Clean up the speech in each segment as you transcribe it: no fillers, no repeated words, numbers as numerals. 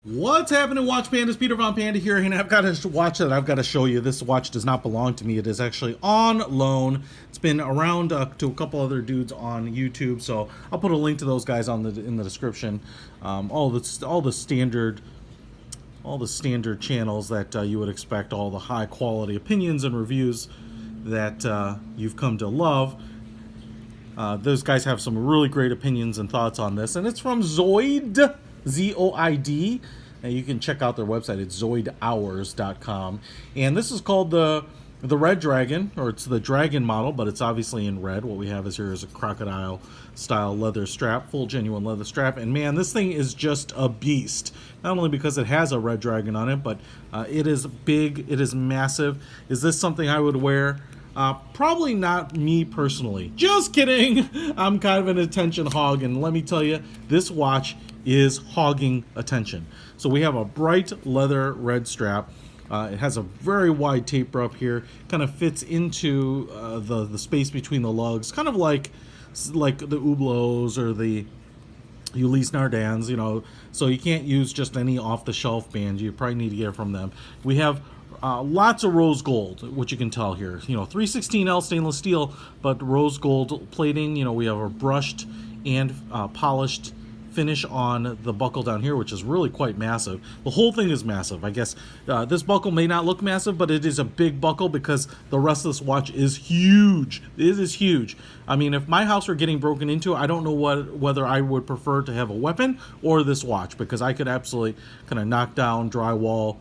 What's happening, Watch Pandas? Peter Von Panda here, and I've got a watch that I've got to show you. This watch does not belong to me. It is actually on loan. It's been around to a couple other dudes on YouTube, so I'll put a link to those guys in the description. All the standard channels that you would expect, all the high quality opinions and reviews that you've come to love. Those guys have some really great opinions and thoughts on this, and it's from Zoid. Zoid, and you can check out their website. It's zoidhours.com, and this is called the Red Dragon, or it's the Dragon model, but it's obviously in red. What we have here is a crocodile style leather strap, full genuine leather strap, and man, this thing is just a beast. Not only because it has a Red Dragon on it, but it is big, it is massive. Is this something I would wear? Probably not me personally. Just kidding. I'm kind of an attention hog, and let me tell you, this watch is hogging attention. So we have a bright leather red strap. It has a very wide taper up here. Kind of fits into the space between the lugs, kind of like the Hublots or the Ulysse Nardins, you know. So you can't use just any off-the-shelf band. You probably need to get it from them. We have lots of rose gold, which you can tell here. You know, 316L stainless steel, but rose gold plating. You know, we have a brushed and polished finish on the buckle down here, which is really quite massive. The whole thing is massive. I guess this buckle may not look massive, but it is a big buckle because the rest of this watch is huge. It is huge. I mean, if my house were getting broken into, I don't know whether I would prefer to have a weapon or this watch, because I could absolutely kind of knock down drywall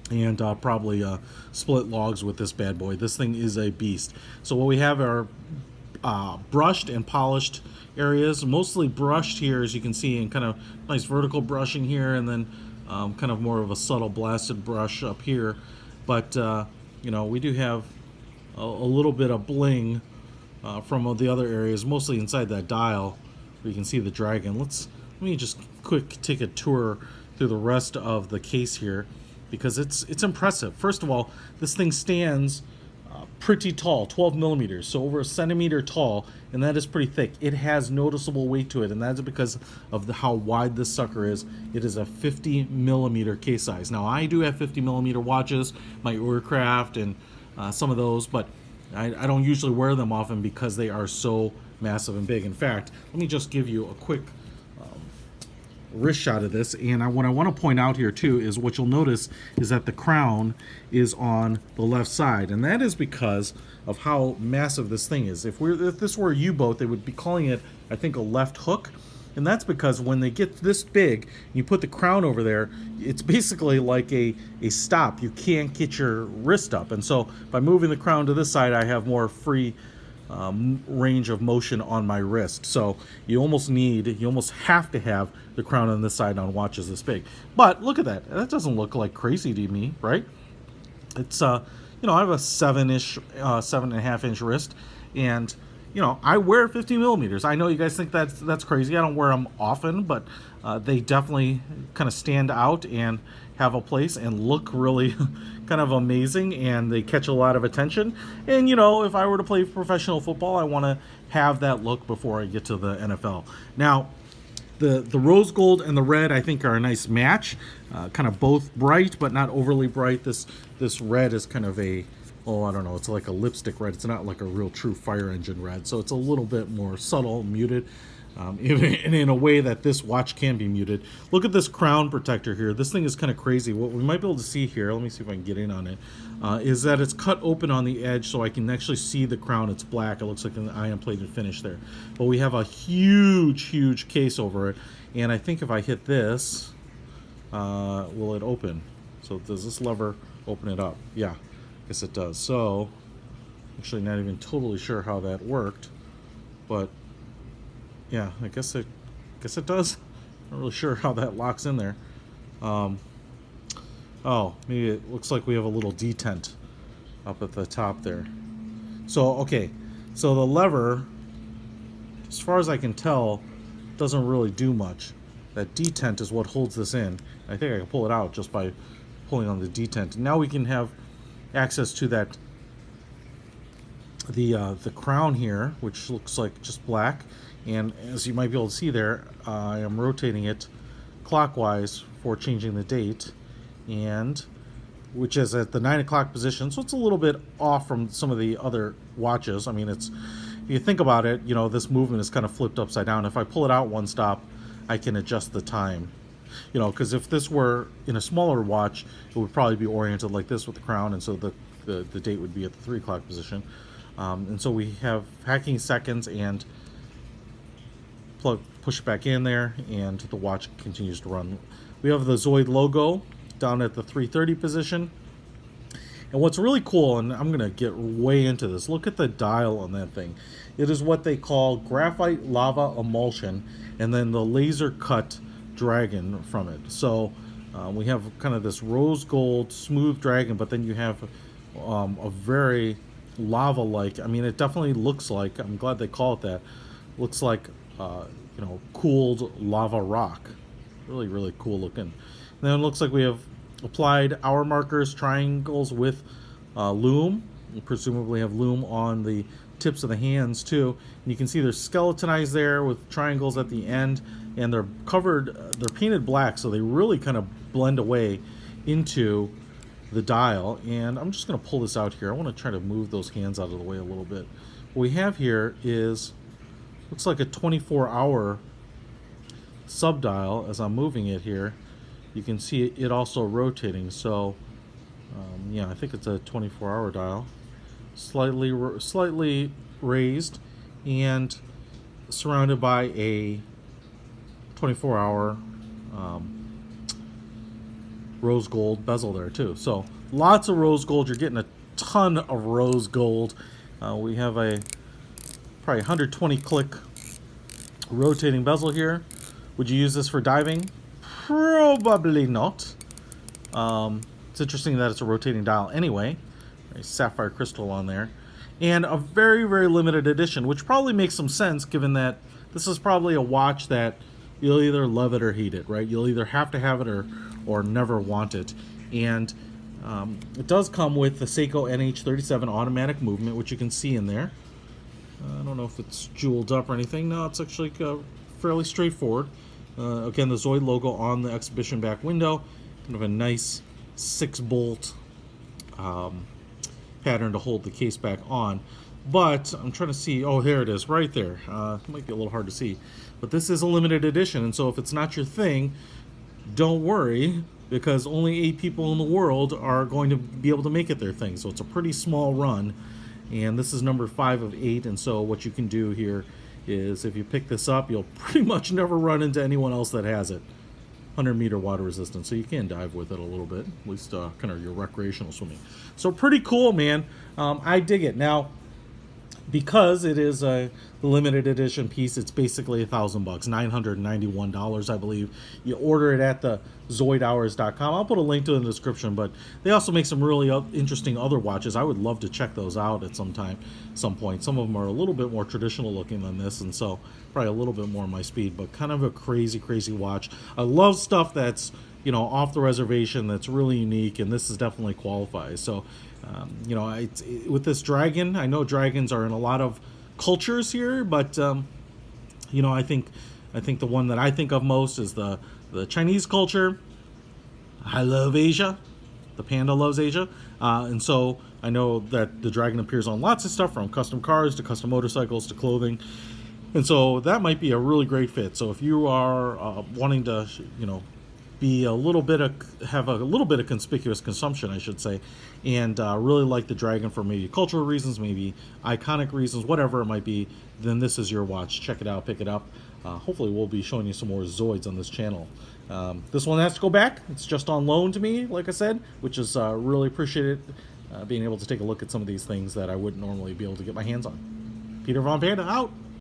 and probably split logs with this bad boy. This thing is a beast. So what we have are brushed and polished areas, mostly brushed here, as you can see, and kind of nice vertical brushing here, and then kind of more of a subtle blasted brush up here. But you know, we do have a little bit of bling from the other areas, mostly inside that dial where you can see the dragon. Let me just quick take a tour through the rest of the case here, because it's impressive. First of all, this thing stands pretty tall, 12 millimeters, so over a centimeter tall, and that is pretty thick. It has noticeable weight to it, and that's because of how wide this sucker is. It is a 50 millimeter case size. Now, I do have 50 millimeter watches, my Urcraft and some of those, but I don't usually wear them often because they are so massive and big. In fact, let me just give you a quick wrist shot of this, and what I want to point out here too is what you'll notice is that the crown is on the left side, and that is because of how massive this thing is. If this were a U-boat, they would be calling it, I think, a left hook, and that's because when they get this big, you put the crown over there, it's basically like a stop. You can't get your wrist up, and so by moving the crown to this side, I have more free range of motion on my wrist. So you almost have to have the crown on this side on watches this big. But look at that. That doesn't look like crazy to me, right? It's you know, I have a 7.5 inch wrist, and you know, I wear 50 millimeters. I know you guys think that's crazy. I don't wear them often, but they definitely kind of stand out and have a place and look really kind of amazing, and they catch a lot of attention. And you know, if I were to play professional football, I want to have that look before I get to the NFL. Now, the rose gold and the red, I think, are a nice match. Kind of both bright, but not overly bright. This red is kind of a, oh, I don't know, it's like a lipstick red. It's not like a real true fire engine red, so it's a little bit more subtle, muted, in a way that this watch can be muted. Look at this crown protector here. This thing is kind of crazy. What we might be able to see here, let me see if I can get in on it, is that it's cut open on the edge, so I can actually see the crown. It's black. It looks like an iron plated finish there. But we have a huge case over it, and I think if I hit this, will it open? So does this lever open it up? Yeah, I guess it does. So actually not even totally sure how that worked, but yeah, I guess it does. Not really sure how that locks in there. Oh, maybe it looks like we have a little detent up at the top there. So okay, so the lever, as far as I can tell, doesn't really do much. That detent is what holds this in. I think I can pull it out just by pulling on the detent. Now we can have access to that the crown here, which looks like just black, and as you might be able to see there, I am rotating it clockwise before changing the date, and which is at the 9 o'clock position, so it's a little bit off from some of the other watches. I mean, it's, if you think about it, you know, this movement is kind of flipped upside down. If I pull it out one stop, I can adjust the time. You know, because if this were in a smaller watch, it would probably be oriented like this with the crown, and so the date would be at the 3 o'clock position. And so we have hacking seconds, and push it back in there, and the watch continues to run. We have the Zoid logo down at the 3:30 position. And what's really cool, and I'm going to get way into this, look at the dial on that thing. It is what they call graphite lava emulsion, and then the laser cut dragon from it. So we have kind of this rose gold smooth dragon, but then you have a very lava-like, I mean, it definitely looks like, I'm glad they call it that, looks like you know, cooled lava rock. Really, really cool looking. And then it looks like we have applied hour markers, triangles with loom. We presumably have loom on the tips of the hands too. And you can see they're skeletonized there with triangles at the end, and they're covered, they're painted black, so they really kind of blend away into the dial. And I'm just going to pull this out here. I want to try to move those hands out of the way a little bit. What we have here is, looks like a 24-hour subdial. As I'm moving it here, you can see it also rotating. So yeah, I think it's a 24-hour dial, slightly raised and surrounded by a 24-hour rose gold bezel there too. So lots of rose gold. You're getting a ton of rose gold. We have a probably 120 click rotating bezel here. Would you use this for diving? Probably not. It's interesting that it's a rotating dial anyway. A sapphire crystal on there. And a very, very limited edition, which probably makes some sense given that this is probably a watch that you'll either love it or hate it, right? You'll either have to have it or never want it. And it does come with the Seiko NH37 Automatic movement, which you can see in there. I don't know if it's jeweled up or anything. No, it's actually fairly straightforward. Again, the Zoid logo on the exhibition back window. Kind of a nice 6-bolt pattern to hold the case back on. But I'm trying to see, oh, here it is, right there. It might be a little hard to see. But this is a limited edition, and so if it's not your thing, don't worry, because only 8 people in the world are going to be able to make it their thing. So it's a pretty small run. And this is number 5 of 8, and so what you can do here is if you pick this up, you'll pretty much never run into anyone else that has it. 100-meter water resistance, so you can dive with it a little bit, at least kind of your recreational swimming. So pretty cool, man. I dig it. Now, because it is a limited edition piece, it's basically $1,000, $991, I believe. You order it at the zoidhours.com. I'll put a link to it in the description, but they also make some really interesting other watches. I would love to check those out at some point. Some of them are a little bit more traditional looking than this, and so probably a little bit more my speed, but kind of a crazy watch. I love stuff that's, you know, off the reservation, that's really unique, and this is definitely qualifies. So you know, with this dragon, I know dragons are in a lot of cultures here, but you know, I think the one that I think of most is the Chinese culture. I love Asia. The Panda loves Asia, and so I know that the dragon appears on lots of stuff, from custom cars to custom motorcycles to clothing, and so that might be a really great fit. So if you are wanting to, you know, be have a little bit of conspicuous consumption, I should say, and really like the dragon for maybe cultural reasons, maybe iconic reasons, whatever it might be, then this is your watch. Check it out, pick it up. Hopefully we'll be showing you some more Zoids on this channel. This one has to go back. It's just on loan to me, like I said, which is really appreciated, being able to take a look at some of these things that I wouldn't normally be able to get my hands on. Peter Von Panda out.